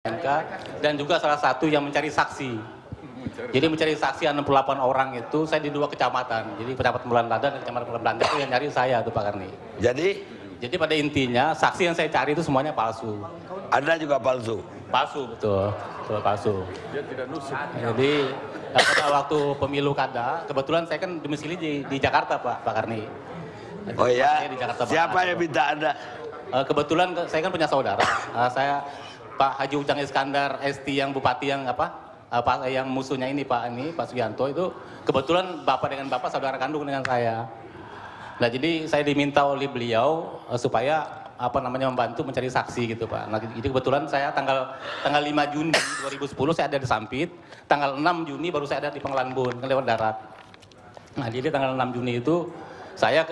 MK dan juga salah satu yang mencari saksi. Jadi mencari saksi 68 orang itu saya di 2 kecamatan. Jadi kecamatan Bulan Lada dan kecamatan Bulan Belanda itu yang nyari saya tuh Pak Karni. Jadi pada intinya saksi yang saya cari itu semuanya palsu. Anda juga palsu? Palsu, betul. Betul, palsu. Dia tidak nusuk. Jadi pada waktu pemilu kada, kebetulan saya kan domisili di Jakarta Pak Karni. Oh ya, siapa yang minta Anda? Kebetulan saya kan punya saudara. Saya Pak Haji Ujang Iskandar ST yang bupati yang yang musuhnya ini Pak Sugianto itu kebetulan bapak dengan bapak saudara kandung dengan saya. Nah jadi saya diminta oleh beliau supaya membantu mencari saksi gitu Pak. Nah jadi kebetulan saya tanggal 5 Juni 2010 saya ada di Sampit, tanggal 6 Juni baru saya ada di Panglanbun lewat darat. Nah jadi tanggal 6 Juni itu saya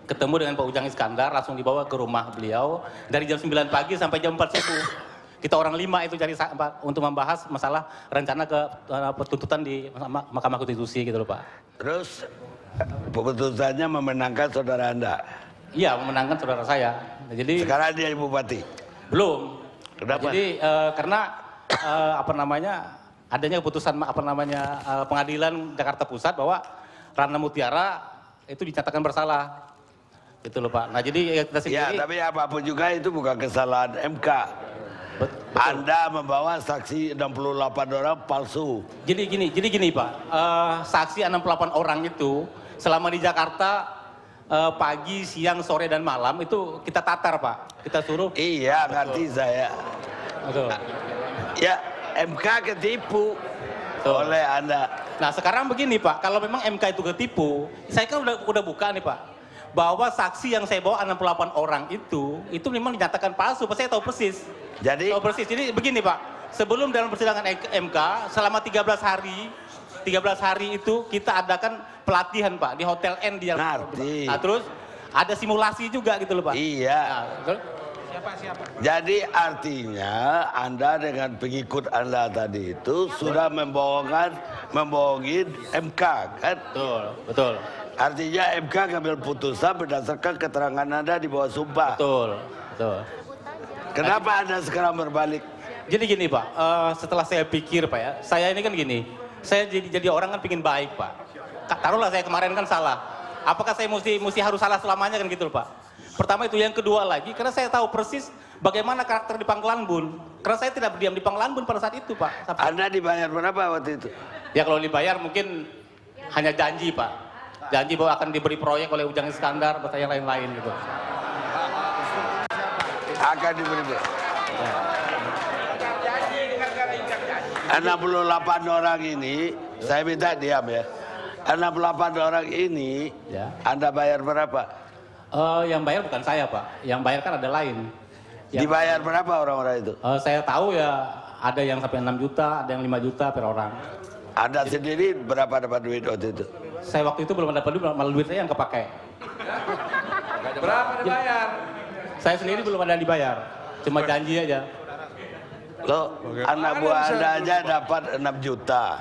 ketemu dengan Pak Ujang Iskandar, langsung dibawa ke rumah beliau dari jam 9 pagi sampai jam 4 subuh. Kita orang 5 itu cari untuk membahas masalah rencana tuntutan di Mahkamah Konstitusi gitu loh Pak. Terus keputusannya memenangkan saudara Anda? Iya, memenangkan saudara saya. Jadi sekarang dia bupati? Belum. Kenapa? Jadi karena adanya keputusan pengadilan Jakarta Pusat bahwa Rana Mutiara itu dinyatakan bersalah. Gitu loh Pak. Nah jadi kita sendiri. Ya, tapi apapun juga itu bukan kesalahan MK. Betul. Anda membawa saksi 68 orang palsu. Jadi gini Pak, saksi 68 orang itu selama di Jakarta pagi, siang, sore dan malam itu kita tatar Pak, kita suruh. Iya, ngerti saya. Betul. Ya, MK ketipu oleh Anda. Nah sekarang begini Pak, kalau memang MK itu ketipu, saya kan udah buka nih Pak, bahwa saksi yang saya bawa 68 orang itu memang dinyatakan palsu, saya tahu persis. Jadi begini Pak, sebelum dalam persidangan MK selama 13 hari itu kita adakan pelatihan Pak di Hotel N di Jakarta. Nah terus ada simulasi juga gitu loh Pak. Iya. Nah, siapa? Jadi artinya Anda dengan pengikut Anda tadi itu sudah membohongin MK kan? Betul. Artinya MK ngambil putusan berdasarkan keterangan Anda di bawah sumpah. Betul. Kenapa Anda sekarang berbalik? Jadi gini Pak, setelah saya pikir Pak ya, saya ini kan gini, saya jadi orang kan pingin baik Pak. Taruhlah saya kemarin kan salah, apakah saya mesti harus salah selamanya kan gitu loh Pak. Pertama itu, yang kedua lagi, karena saya tahu persis bagaimana karakter di Panglanbun. Karena saya tidak berdiam di Panglanbun pada saat itu Pak. Anda dibayar berapa waktu itu? Ya kalau dibayar mungkin hanya janji Pak. Janji bahwa akan diberi proyek oleh Ujang Iskandar, atau yang lain-lain gitu. Akan diberi. 68 orang ini, saya minta diam ya. 68 orang ini, ya. Anda bayar berapa? Yang bayar bukan saya Pak, yang bayar kan ada lain. Dibayar berapa orang-orang itu? Saya tahu ya, ada yang sampai 6 juta, ada yang 5 juta per orang. Anda sendiri berapa dapat duit waktu itu? Saya waktu itu belum dapat duit, malah duit saya yang kepakai. Berapa dibayar? Saya sendiri belum ada yang dibayar, cuma janji aja. Loh, anak buah Anda aja dapat 6 juta.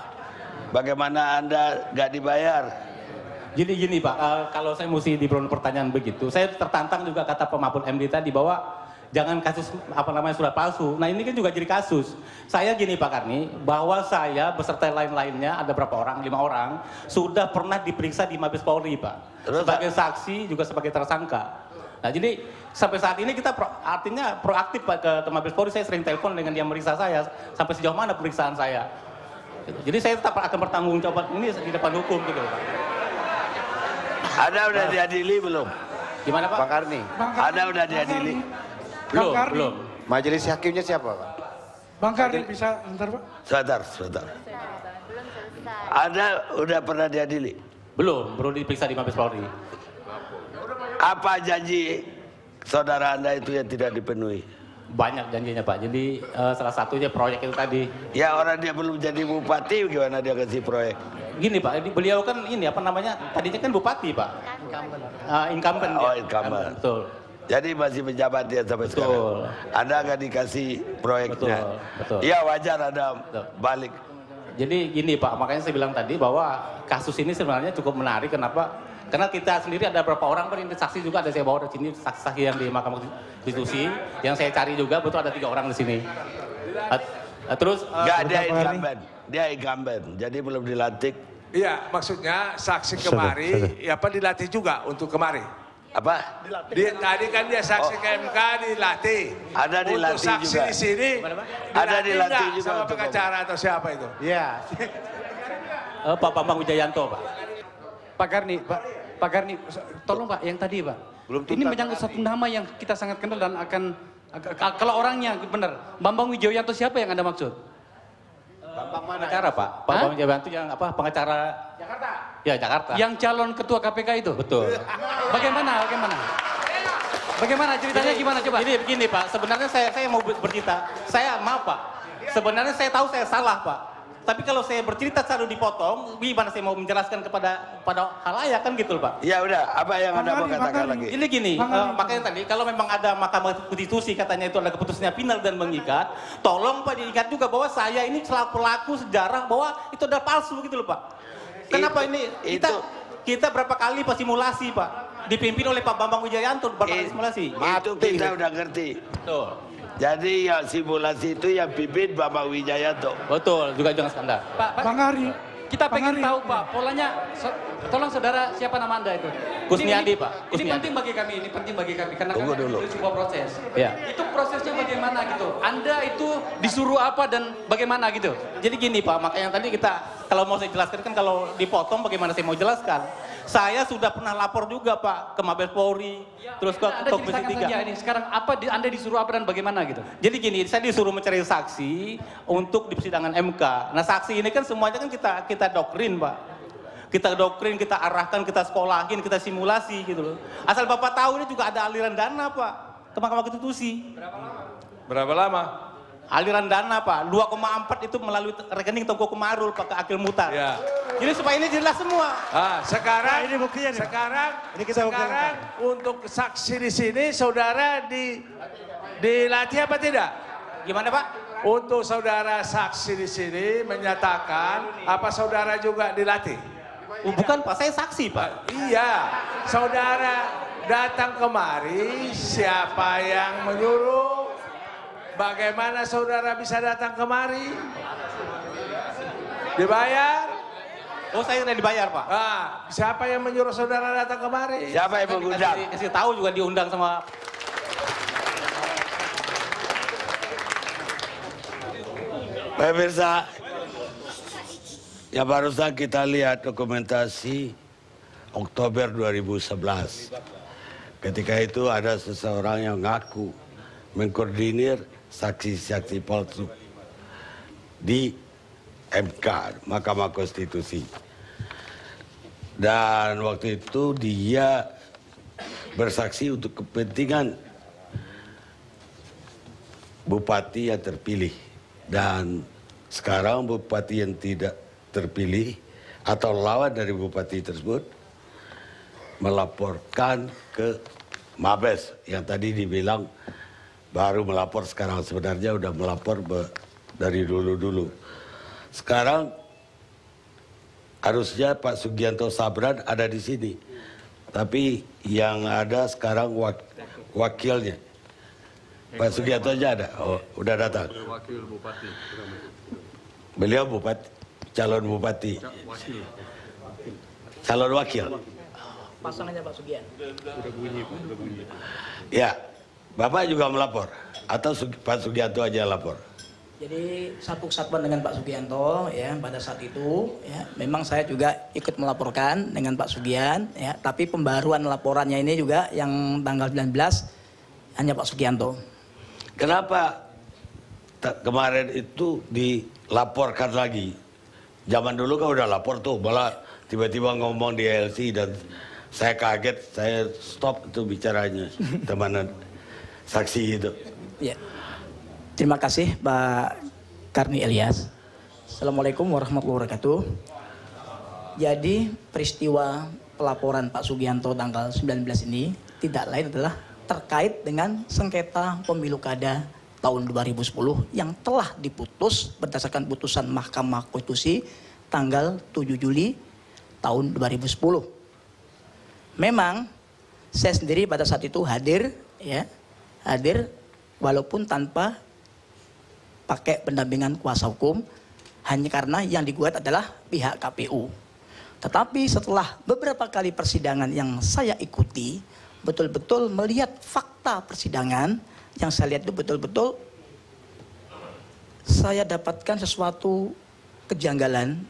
Bagaimana Anda nggak dibayar? Gini Pak, kalau saya mesti diberi pertanyaan begitu, saya tertantang juga kata Pak Mahfud MD tadi bahwa jangan kasus surat palsu. Nah ini kan juga jadi kasus. Saya gini Pak Karni, bahwa saya beserta lain-lainnya ada berapa orang, 5 orang, sudah pernah diperiksa di Mabes Polri Pak. Terus, sebagai saksi juga sebagai tersangka. Nah jadi sampai saat ini kita artinya proaktif Pak ke Mabes Polri. Saya sering telepon dengan dia meriksa saya sampai sejauh mana pemeriksaan saya. Jadi saya tetap akan bertanggung jawab ini di depan hukum gitu Pak. Anda udah diadili belum? Gimana Pak? Bang Karni. Anda udah diadili? Belum. Majelis hakimnya siapa Pak? Bang Karni bisa sebentar Pak? Sebentar. Anda udah pernah diadili? Belum diperiksa di Mabes Polri. Apa janji saudara Anda itu yang tidak dipenuhi? Banyak janjinya Pak, jadi salah satunya proyek itu tadi. Ya orang dia belum jadi bupati, gimana dia kasih proyek? Gini Pak, beliau kan tadinya kan bupati Pak. Incumbent. Oh incumbent. Betul. Jadi masih menjabat dia sampai sekarang. Anda nggak dikasih proyeknya. Betul. Iya wajar Anda balik. Jadi gini Pak, makanya saya bilang tadi bahwa kasus ini sebenarnya cukup menarik. Kenapa? Karena kita sendiri ada beberapa orang kan, saksi juga ada saya bawa di sini, saksi yang di Mahkamah Konstitusi yang saya cari juga, betul ada 3 orang di sini. Terus Enggak, dia incumbent, jadi belum dilantik. Iya, maksudnya saksi kemari, ya apa dilatih juga untuk kemari? Apa? Tadi kan dia saksi ke MK dilatih. Ada dilatih untuk saksi juga. di sini, Ada dilatih nggak juga sama untuk pengacara atau siapa itu? Iya. Pak Bambang Wijayanto, Pak. Pak Karni, tolong Pak, yang tadi Pak. Ini menyangkut satu nama yang kita sangat kenal dan akan, kalau orangnya benar, Bambang Wijoyanto siapa yang Anda maksud? Pengacara, Pak. Pak Bambang Wijayanto yang apa? Pengacara Jakarta. Ya, Jakarta. Yang calon ketua KPK itu? Betul. Bagaimana? Bagaimana ceritanya, gimana coba? Ini begini Pak, sebenarnya saya mau bercerita. Saya maaf Pak, sebenarnya saya tahu saya salah Pak. Tapi kalau saya bercerita selalu dipotong, gimana saya mau menjelaskan kepada halayak kan gitu loh Pak. Ya udah, apa yang Anda mau katakan lagi? Ini gini, makanya tadi kalau memang ada Mahkamah Konstitusi katanya itu adalah keputusannya final dan mengikat, tolong Pak diingat juga bahwa saya ini selaku pelaku sejarah bahwa itu adalah palsu gitu loh Pak. Kenapa kita berapa kali Pak simulasi Pak, dipimpin oleh Pak Bambang Wijayanto berapa kali simulasi? Itu kita udah ngerti. Betul. Jadi yang simulasi itu yang pimpin Bapak Wijayanto. Betul, juga jangan skandal. Pak, Bang Ari. kita pengen Ari. tahu Pak, polanya, tolong saudara siapa nama Anda itu? Kusniadi, Ini Pak. Ini Kusniadi. penting bagi kami, karena Tunggu kan dulu. itu sebuah proses. Ya. Itu prosesnya bagaimana gitu? Anda itu disuruh apa dan bagaimana gitu? Jadi gini Pak, makanya tadi kita, kalau mau saya jelaskan kan kalau dipotong bagaimana saya mau jelaskan. Saya sudah pernah lapor juga Pak ke Mabes Polri, terus ke Anda Komisi ceritakan 3. saja ini, sekarang Anda disuruh apa dan bagaimana gitu? Jadi gini, saya disuruh mencari saksi untuk di persidangan MK. Nah saksi ini kan semuanya kan kita doktrin Pak. Kita doktrin, kita arahkan, kita sekolahin, kita simulasi gitu loh. Asal Bapak tahu ini juga ada aliran dana Pak ke Mahkamah Konstitusi. Berapa lama? Aliran dana Pak, 2,4 itu melalui rekening Tengku Kemarul Pak ke Akil Mutar. Ya. Jadi supaya ini jelas semua. Sekarang, Nah, ini buktinya nih. sekarang, Ini kita sekarang untuk saksi di sini, saudara dilatih apa tidak? Gimana Pak? Untuk saudara saksi di sini menyatakan apa saudara juga dilatih? Bukan Pak, saya saksi Pak. Iya, saudara datang kemari, siapa yang menyuruh? Bagaimana saudara bisa datang kemari? Dibayar? Oh saya sudah dibayar Pak. Siapa yang menyuruh saudara datang kemari? Siapa yang mengundang? Kasih tahu juga diundang sama. Pemirsa, yang barusan kita lihat dokumentasi Oktober 2011. Ketika itu ada seseorang yang ngaku mengkoordinir saksi-saksi palsu di MK, Mahkamah Konstitusi. Dan waktu itu dia bersaksi untuk kepentingan bupati yang terpilih. Dan sekarang bupati yang tidak terpilih atau lawan dari bupati tersebut melaporkan ke Mabes yang tadi dibilang baru melapor, sekarang sebenarnya udah melapor dari dulu-dulu. Sekarang harusnya Pak Sugianto Sabran ada di sini, tapi yang ada sekarang wakilnya. Pak Sugianto aja ada, udah datang. Beliau bupati, calon bupati, calon wakil. Pasangannya Pak Sugian. Ya, Bapak juga melapor atau Pak Sugianto aja lapor? Jadi satu kesatuan dengan Pak Sugianto ya pada saat itu ya memang saya juga ikut melaporkan dengan Pak Sugian ya, tapi pembaruan laporannya ini juga yang tanggal 19 hanya Pak Sugianto. Kenapa kemarin itu dilaporkan lagi? Zaman dulu kan udah lapor tuh, malah tiba-tiba ngomong di LC dan saya kaget, saya stop itu bicaranya teman saksi itu. Ya. Terima kasih Pak Karni Ilyas. Assalamualaikum warahmatullahi wabarakatuh. Jadi peristiwa pelaporan Pak Sugianto tanggal 19 ini tidak lain adalah terkait dengan sengketa pemilu kada tahun 2010 yang telah diputus berdasarkan putusan Mahkamah Konstitusi tanggal 7 Juli tahun 2010. Memang saya sendiri pada saat itu hadir walaupun tanpa pakai pendampingan kuasa hukum hanya karena yang digugat adalah pihak KPU. Tetapi setelah beberapa kali persidangan yang saya ikuti, betul-betul melihat fakta persidangan, yang saya lihat itu betul-betul saya dapatkan sesuatu kejanggalan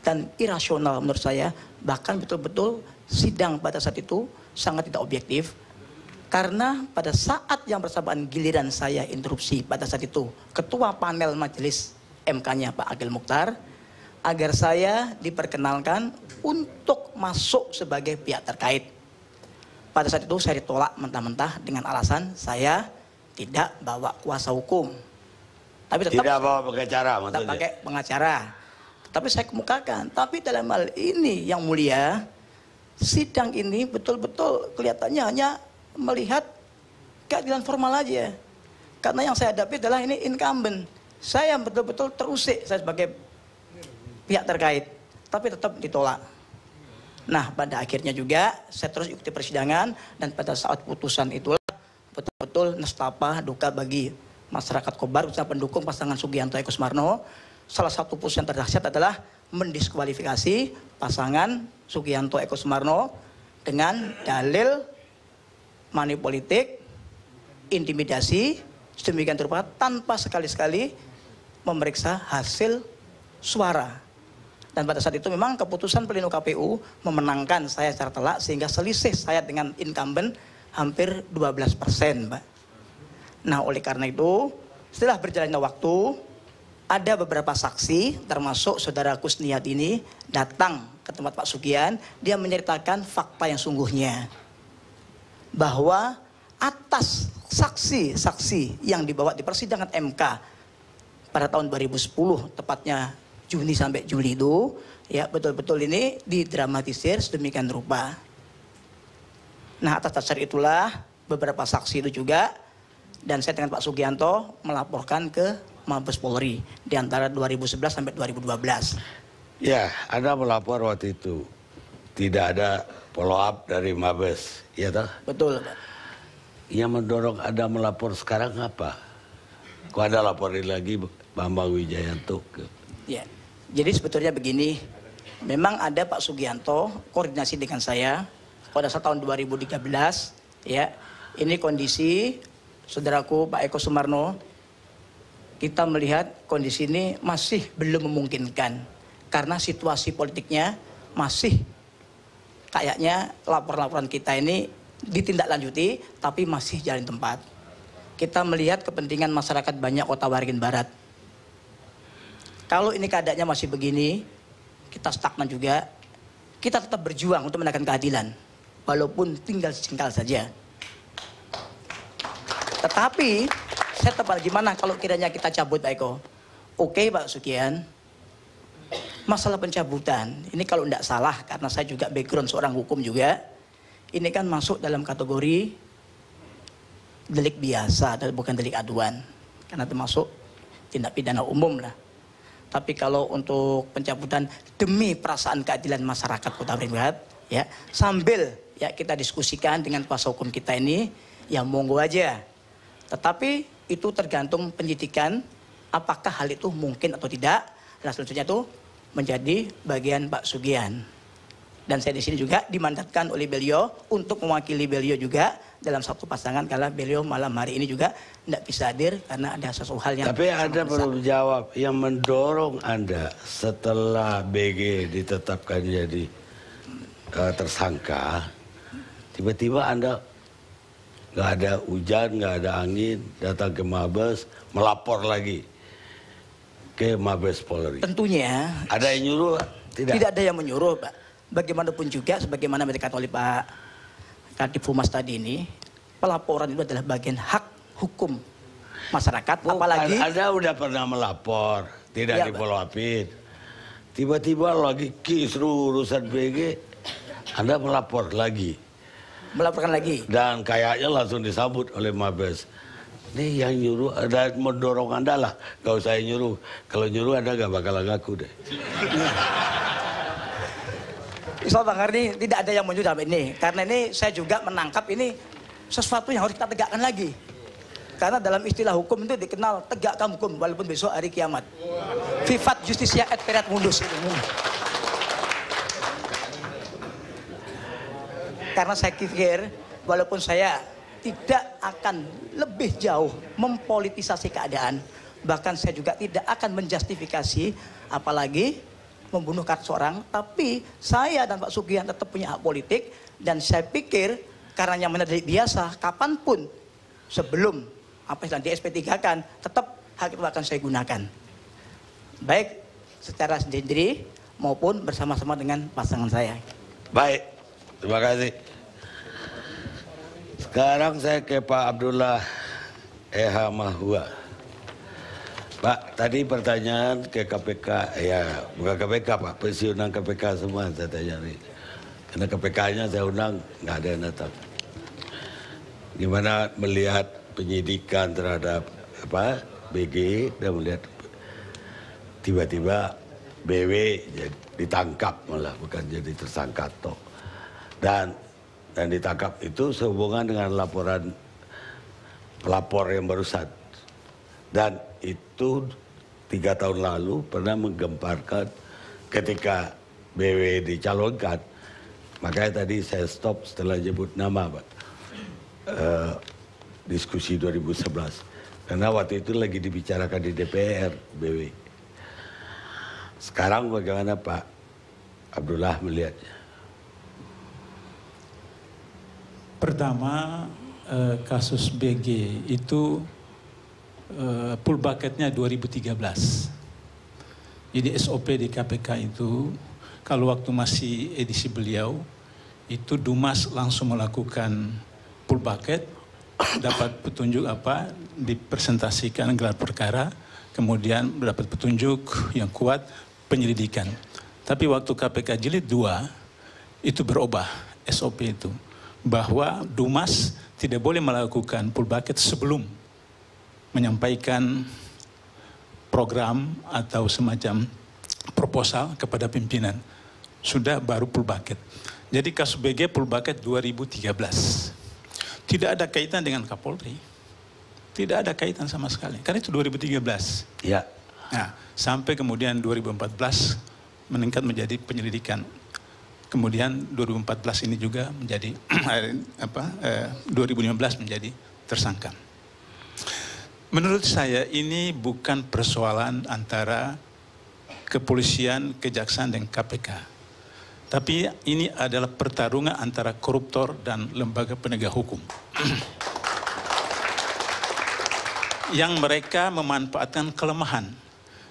dan irasional menurut saya. Bahkan betul-betul sidang pada saat itu sangat tidak objektif. Karena pada saat yang bersamaan giliran saya interupsi pada saat itu, ketua panel majelis MK-nya Pak Agil Mukhtar, agar saya diperkenalkan untuk masuk sebagai pihak terkait. Pada saat itu saya ditolak mentah-mentah dengan alasan saya tidak bawa kuasa hukum. Tapi tetap tidak bawa pengacara tetap maksudnya. pakai pengacara. Tapi saya kemukakan. Tapi dalam hal ini yang mulia, sidang ini betul-betul kelihatannya hanya melihat keadilan formal aja. Karena yang saya hadapi adalah ini incumbent. Saya betul-betul terusik saya sebagai pihak terkait. Tapi tetap ditolak. Nah, pada akhirnya juga saya terus ikuti persidangan, dan pada saat putusan itulah betul-betul nestapa duka bagi masyarakat Kobar, khususnya pendukung pasangan Sugianto Eko Sumarno. Salah satu putusan terdahsyat adalah mendiskualifikasi pasangan Sugianto Eko Sumarno dengan dalil money politik, intimidasi, sedemikian rupa tanpa sekali-sekali memeriksa hasil suara. Dan pada saat itu memang keputusan pleno KPU memenangkan saya secara telak, sehingga selisih saya dengan incumbent hampir 12%, Mbak. Nah, oleh karena itu, setelah berjalannya waktu, ada beberapa saksi, termasuk saudara Kusniat ini, datang ke tempat Pak Sugian. Dia menceritakan fakta yang sungguhnya, bahwa atas saksi-saksi yang dibawa di persidangan MK pada tahun 2010, tepatnya Juni sampai Juli itu, ya betul-betul ini didramatisir sedemikian rupa. Nah, atas dasar itulah beberapa saksi itu juga, dan saya dengan Pak Sugianto melaporkan ke Mabes Polri di antara 2011 sampai 2012. Ya, Anda melapor waktu itu. Tidak ada follow up dari Mabes, ya toh? Betul, Pak. Yang mendorong Anda melapor sekarang apa? Kok Anda laporin lagi Bambang Wijayanto? Ya, jadi sebetulnya begini, memang ada Pak Sugianto koordinasi dengan saya pada saat tahun 2013, ya. Ini kondisi saudaraku Pak Eko Sumarno, kita melihat kondisi ini masih belum memungkinkan karena situasi politiknya masih kayaknya laporan-laporan kita ini ditindaklanjuti tapi masih jalan tempat. Kita melihat kepentingan masyarakat banyak Kota Waringin Barat. Kalau ini keadaannya masih begini, kita stagnan juga, kita tetap berjuang untuk menegakkan keadilan, walaupun tinggal sejengkal saja. Tetapi, saya tepat gimana kalau kiranya kita cabut, Pak Eko? Oke, Pak Sugian, masalah pencabutan, ini kalau tidak salah, karena saya juga background seorang hukum juga, ini kan masuk dalam kategori delik biasa, dan bukan delik aduan. Karena termasuk tindak pidana umum lah. Tapi kalau untuk pencabutan demi perasaan keadilan masyarakat Kota Waringin Barat, ya, sambil ya kita diskusikan dengan kuasa hukum kita ini, ya monggo aja. Tetapi itu tergantung penyidikan, apakah hal itu mungkin atau tidak. Dan selanjutnya itu menjadi bagian Pak Sugian. Dan saya di sini juga dimandatkan oleh beliau untuk mewakili beliau juga dalam satu pasangan, karena beliau malam hari ini juga tidak bisa hadir karena ada sesuatu hal yang... Tapi Anda perlu menjawab, yang mendorong Anda setelah BG ditetapkan jadi tersangka, tiba-tiba Anda nggak ada hujan, nggak ada angin, datang ke Mabes, melapor lagi ke Mabes Polri. Tentunya... Ada yang nyuruh? Tidak. Tidak ada yang menyuruh, Pak. Bagaimanapun juga, sebagaimana dikatakan oleh Pak Kadif Humas tadi ini, pelaporan itu adalah bagian hak hukum masyarakat. Bukan, apalagi Anda udah pernah melapor, tidak ya, di-follow up-in. Tiba-tiba lagi kisru urusan BG, Anda melapor lagi. Melaporkan lagi. Dan kayaknya langsung disambut oleh Mabes. Ini yang nyuruh, ada mendorong Anda lah. Gak usah yang nyuruh. Kalau nyuruh Anda gak bakal ngaku deh. Islam Bang Karni, tidak ada yang menyuruh dalam ini. Karena ini saya juga menangkap ini sesuatu yang harus kita tegakkan lagi. Karena dalam istilah hukum itu dikenal tegakkan hukum walaupun besok hari kiamat. Vivat justitia et pereat mundus. Karena saya pikir walaupun saya tidak akan lebih jauh mempolitisasi keadaan, bahkan saya juga tidak akan menjustifikasi apalagi membunuh seorang, tapi saya dan Pak Sugianto tetap punya hak politik, dan saya pikir karena yang menjadi biasa kapanpun sebelum apa yang di SP3 kan tetap hak itu akan saya gunakan, baik secara sendiri maupun bersama-sama dengan pasangan saya. Baik, terima kasih. Sekarang saya ke Pak Abdullah Eha Mahua. Pak, tadi pertanyaan ke KPK, ya bukan KPK Pak, pensiunan KPK semua saya tanya nih. Karena KPK-nya saya undang, nggak ada yang datang. Gimana melihat penyidikan terhadap apa BG dan melihat tiba-tiba BW ditangkap malah bukan jadi tersangka toh. Dan ditangkap itu sehubungan dengan laporan pelapor yang barusan. Dan itu 3 tahun lalu pernah menggemparkan ketika BW dicalonkan. Makanya tadi saya stop setelah nyebut nama Pak. Diskusi 2011. Karena waktu itu lagi dibicarakan di DPR BW. Sekarang bagaimana Pak Abdullah melihatnya? Pertama, kasus BG itu pull bucketnya 2013. Jadi SOP di KPK itu, kalau waktu masih edisi beliau, itu Dumas langsung melakukan pull bucket, dapat petunjuk apa, dipresentasikan gelar perkara, kemudian mendapat petunjuk yang kuat, penyelidikan. Tapi waktu KPK Jilid 2, itu berubah SOP itu. Bahwa Dumas tidak boleh melakukan pull bucket sebelum menyampaikan program atau semacam proposal kepada pimpinan. Sudah baru pull bucket. Jadi kasus BG pull bucket 2013. Tidak ada kaitan dengan Kapolri. Tidak ada kaitan sama sekali. Karena itu 2013. Ya. Nah, sampai kemudian 2014 meningkat menjadi penyelidikan. Kemudian 2014 ini juga menjadi 2015 menjadi tersangka. Menurut saya ini bukan persoalan antara kepolisian, kejaksaan dan KPK. Tapi ini adalah pertarungan antara koruptor dan lembaga penegak hukum. Yang mereka memanfaatkan kelemahan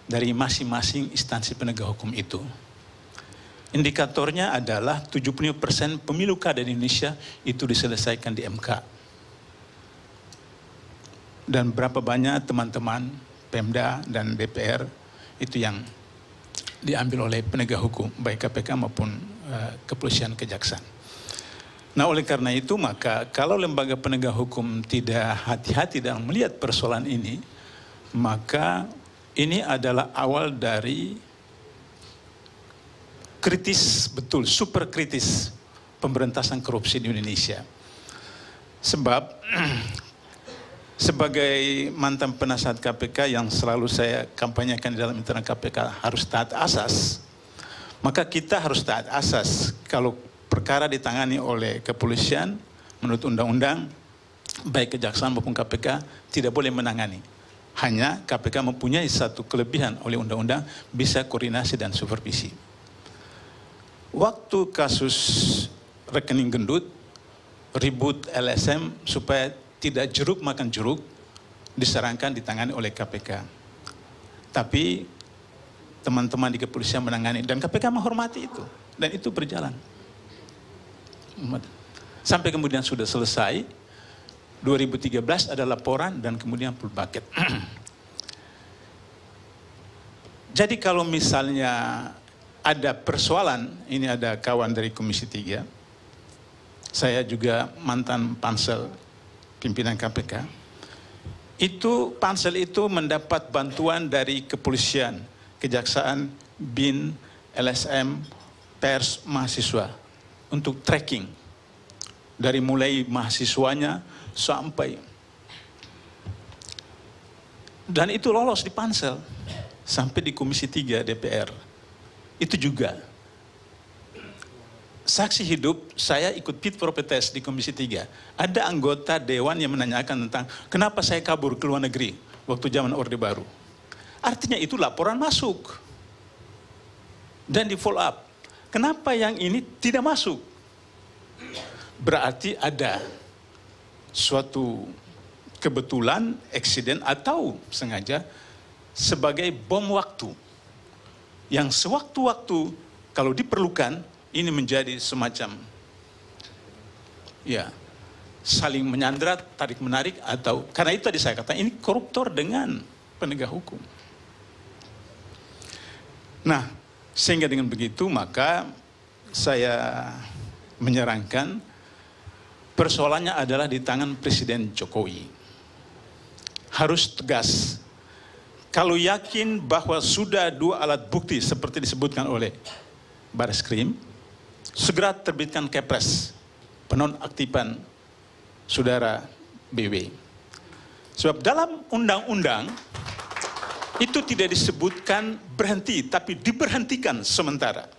dari masing-masing instansi penegak hukum itu. Indikatornya adalah 75% pemilu kada di Indonesia itu diselesaikan di MK. Dan berapa banyak teman-teman Pemda dan DPR itu yang diambil oleh penegak hukum, baik KPK maupun kepolisian kejaksaan. Nah oleh karena itu maka kalau lembaga penegak hukum tidak hati-hati dalam melihat persoalan ini, maka ini adalah awal dari kritis betul, super kritis pemberantasan korupsi di Indonesia. Sebab sebagai mantan penasihat KPK yang selalu saya kampanyekan di dalam internal KPK harus taat asas, maka kita harus taat asas. Kalau perkara ditangani oleh kepolisian menurut undang-undang, baik kejaksaan maupun KPK tidak boleh menangani. Hanya KPK mempunyai satu kelebihan oleh undang-undang, bisa koordinasi dan supervisi. Waktu kasus rekening gendut, ribut LSM supaya tidak jeruk makan jeruk, disarankan ditangani oleh KPK. Tapi teman-teman di kepolisian menangani, dan KPK menghormati itu. Dan itu berjalan. Sampai kemudian sudah selesai, 2013 ada laporan dan kemudian pull bucket. Jadi kalau misalnya ada persoalan, ini ada kawan dari Komisi 3, saya juga mantan pansel pimpinan KPK, itu pansel itu mendapat bantuan dari kepolisian, kejaksaan, BIN, LSM, pers, mahasiswa untuk tracking dari mulai mahasiswanya sampai Dan itu lolos di pansel sampai di Komisi 3 DPR. Itu juga saksi hidup, saya ikut fit for test di Komisi 3. Ada anggota dewan yang menanyakan tentang kenapa saya kabur ke luar negeri waktu zaman Orde Baru. Artinya itu laporan masuk dan di follow up. Kenapa yang ini tidak masuk? Berarti ada suatu kebetulan, eksiden atau sengaja sebagai bom waktu yang sewaktu-waktu kalau diperlukan ini menjadi semacam ya saling menyandra, tarik menarik, atau karena itu tadi saya katakan ini koruptor dengan penegak hukum. Nah, sehingga dengan begitu maka saya menyarankan persoalannya adalah di tangan Presiden Jokowi. Harus tegas. Kalau yakin bahwa sudah 2 alat bukti seperti disebutkan oleh Bareskrim, segera terbitkan Kepres penonaktifan saudara BW. Sebab dalam undang-undang itu tidak disebutkan berhenti, tapi diberhentikan sementara.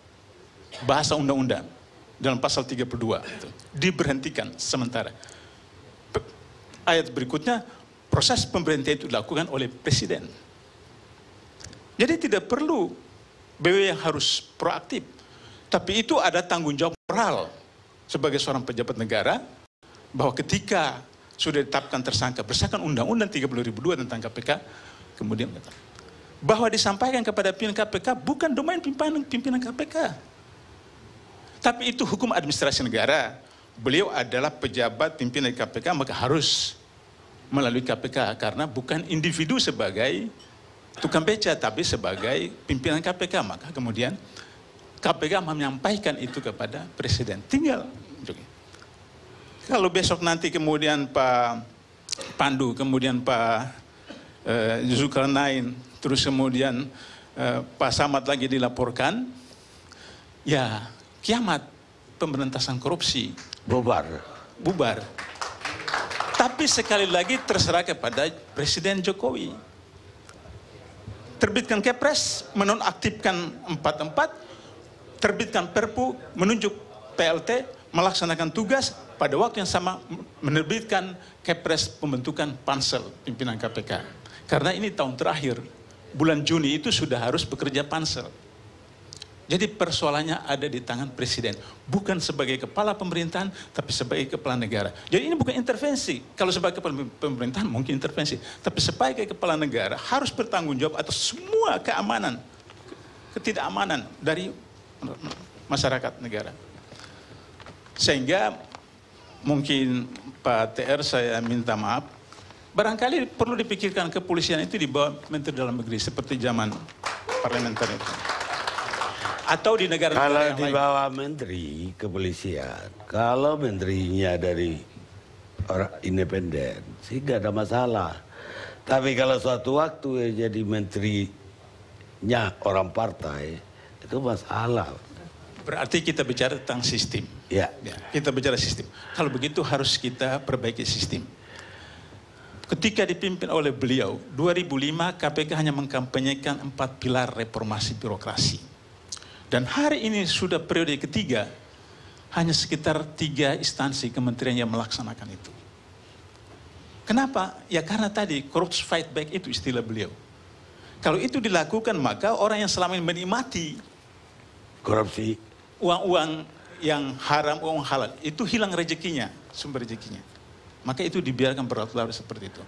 Bahasa undang-undang dalam pasal 32 itu, diberhentikan sementara. Ayat berikutnya, proses pemberhentian itu dilakukan oleh Presiden. Jadi tidak perlu BW yang harus proaktif. Tapi itu ada tanggung jawab moral sebagai seorang pejabat negara, bahwa ketika sudah ditetapkan tersangka berdasarkan Undang-Undang 30.002 tentang KPK, kemudian bahwa disampaikan kepada pimpinan KPK bukan domain pimpinan KPK. Tapi itu hukum administrasi negara. Beliau adalah pejabat pimpinan KPK, maka harus melalui KPK, karena bukan individu sebagai tukang beca, tapi sebagai pimpinan KPK. Maka kemudian KPK menyampaikan itu kepada Presiden. Tinggal. Kalau besok nanti kemudian Pak Pandu, kemudian Pak Zulkarnain, terus kemudian Pak Samad lagi dilaporkan, ya kiamat pemberantasan korupsi. Bubar. Tapi sekali lagi terserah kepada Presiden Jokowi. Terbitkan Kepres, menonaktifkan 44, terbitkan Perpu, menunjuk PLT, melaksanakan tugas, pada waktu yang sama menerbitkan Kepres pembentukan pansel pimpinan KPK. Karena ini tahun terakhir, bulan Juni itu sudah harus bekerja pansel. Jadi persoalannya ada di tangan Presiden. Bukan sebagai kepala pemerintahan, tapi sebagai kepala negara. Jadi ini bukan intervensi. Kalau sebagai kepala pemerintahan mungkin intervensi. Tapi sebagai kepala negara harus bertanggung jawab atas semua keamanan, ketidakamanan dari masyarakat negara. Sehingga mungkin Pak TR saya minta maaf. Barangkali perlu dipikirkan kepolisian itu di bawah Menteri Dalam Negeri seperti zaman parlementer itu. Atau di negara-negara kalau yang di lain. bawah menteri kepolisian, kalau menterinya dari orang independen sih gak ada masalah. Tapi kalau suatu waktu ya jadi menterinya orang partai, itu masalah. Berarti kita bicara tentang sistem. Ya. Kita bicara sistem. Kalau begitu harus kita perbaiki sistem. Ketika dipimpin oleh beliau, 2005 KPK hanya mengkampanyekan 4 pilar reformasi birokrasi. Dan hari ini sudah periode ketiga, hanya sekitar 3 instansi kementerian yang melaksanakan itu. Kenapa? Ya karena tadi, corruption fight back itu istilah beliau. Kalau itu dilakukan, maka orang yang selama ini menikmati Korupsi. uang-uang yang haram, uang halal, itu hilang rezekinya, sumber rezekinya. Maka itu dibiarkan berlarut-larut seperti itu.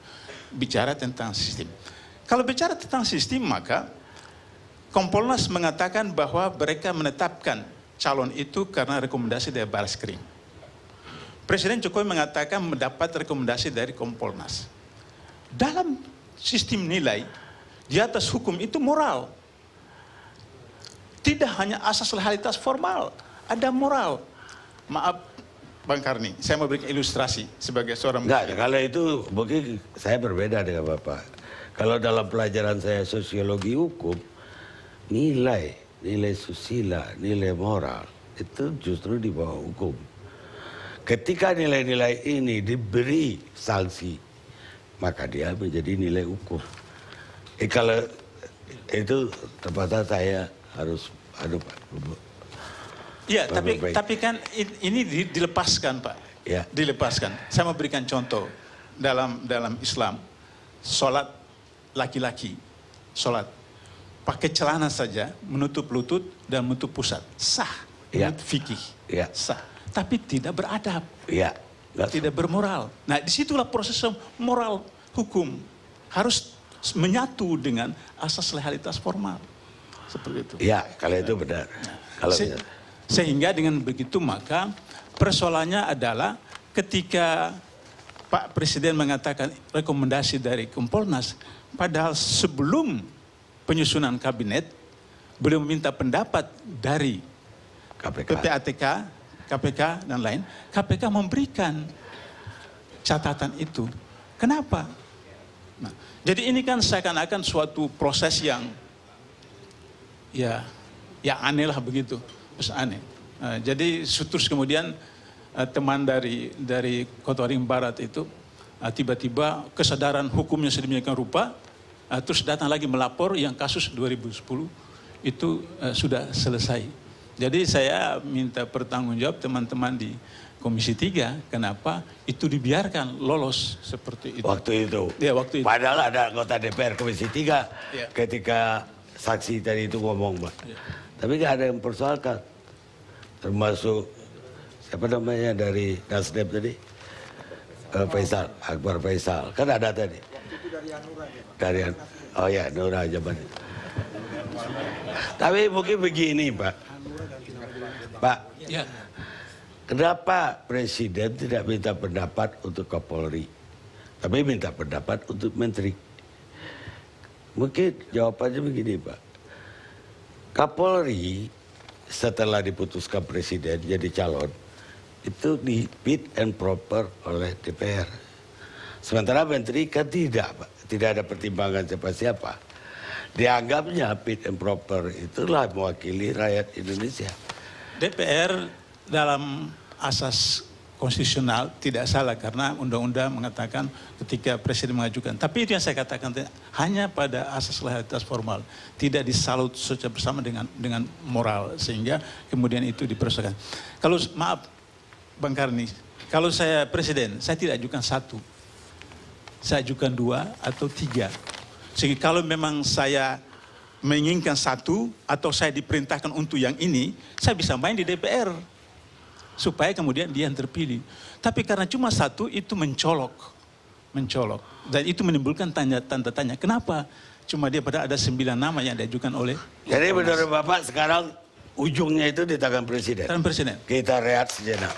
Bicara tentang sistem. Kalau bicara tentang sistem, maka Kompolnas mengatakan bahwa mereka menetapkan calon itu karena rekomendasi dari Bareskrim. Presiden Jokowi mengatakan mendapat rekomendasi dari Kompolnas. Dalam sistem nilai, di atas hukum itu moral. Tidak hanya asas legalitas formal, ada moral. Maaf Bang Karni, saya mau berikan ilustrasi sebagai seorang... Enggak, kalau itu mungkin saya berbeda dengan Bapak. Kalau dalam pelajaran saya sosiologi hukum, nilai susila, nilai moral, itu justru di bawah hukum. Ketika nilai-nilai ini diberi sanksi, maka dia menjadi nilai hukum. Kalau itu terpaksa saya harus Pak. Iya, Baik. tapi kan ini dilepaskan, Pak. Ya. Dilepaskan. Saya mau berikan contoh dalam Islam, sholat laki-laki, sholat pakai celana saja, menutup lutut dan menutup pusat, sah. Ya. Menurut fikih, Ya. sah. Tapi tidak beradab, Iya. tidak bermoral. Nah, disitulah proses moral hukum harus menyatu dengan asas legalitas formal, seperti itu. Ya, kalau itu benar. Kalau Sehingga dengan begitu maka persoalannya adalah ketika Pak Presiden mengatakan rekomendasi dari Kompolnas, padahal sebelum penyusunan kabinet beliau meminta pendapat dari KPK. PPATK, KPK dan lain. KPK memberikan catatan itu. Kenapa? Nah, jadi ini kan seakan-akan suatu proses yang ya aneh lah begitu. Terus aneh. Jadi terus kemudian teman dari Kota Waringin Barat itu tiba-tiba kesadaran hukumnya sedemikian rupa, terus datang lagi melapor yang kasus 2010 itu sudah selesai. Jadi saya minta pertanggungjawab teman-teman di Komisi 3, kenapa itu dibiarkan lolos seperti itu. Waktu itu. Ya, waktu itu. Padahal ada anggota DPR Komisi 3 Ya. ketika saksi tadi itu ngomong, Pak. Ya. Tapi nggak ada yang mempersoalkan. Termasuk siapa namanya dari Nasdem tadi? Faisal, Akbar Faisal. Kan ada tadi. Dari oh ya, Nura Jaman. Tapi mungkin begini, Pak. Pak, Ya. kenapa Presiden tidak minta pendapat untuk Kapolri, tapi minta pendapat untuk Menteri? Mungkin jawabannya begini, Pak. Kapolri setelah diputuskan Presiden jadi calon, itu di fit and proper oleh DPR. Sementara Menteri kan tidak, Pak. Tidak ada pertimbangan siapa-siapa. Dianggapnya fit and proper itulah mewakili rakyat Indonesia. DPR dalam asas konstitusional tidak salah karena undang-undang mengatakan ketika Presiden mengajukan. Tapi itu yang saya katakan hanya pada asas legalitas formal, tidak disalut secara bersama dengan moral sehingga kemudian itu dipersoalkan. Kalau maaf Bang Karni, kalau saya Presiden, saya tidak ajukan 1, saya ajukan 2 atau 3. Sehingga kalau memang saya menginginkan 1 atau saya diperintahkan untuk yang ini, saya bisa main di DPR. Supaya kemudian dia yang terpilih. Tapi karena cuma 1 itu mencolok. Dan itu menimbulkan tanda tanya. Kenapa? Cuma dia pada ada 9 nama yang diajukan oleh. Jadi menurut Bapak sekarang ujungnya itu di tangan Presiden. Tangan Presiden. Kita rehat sejenak.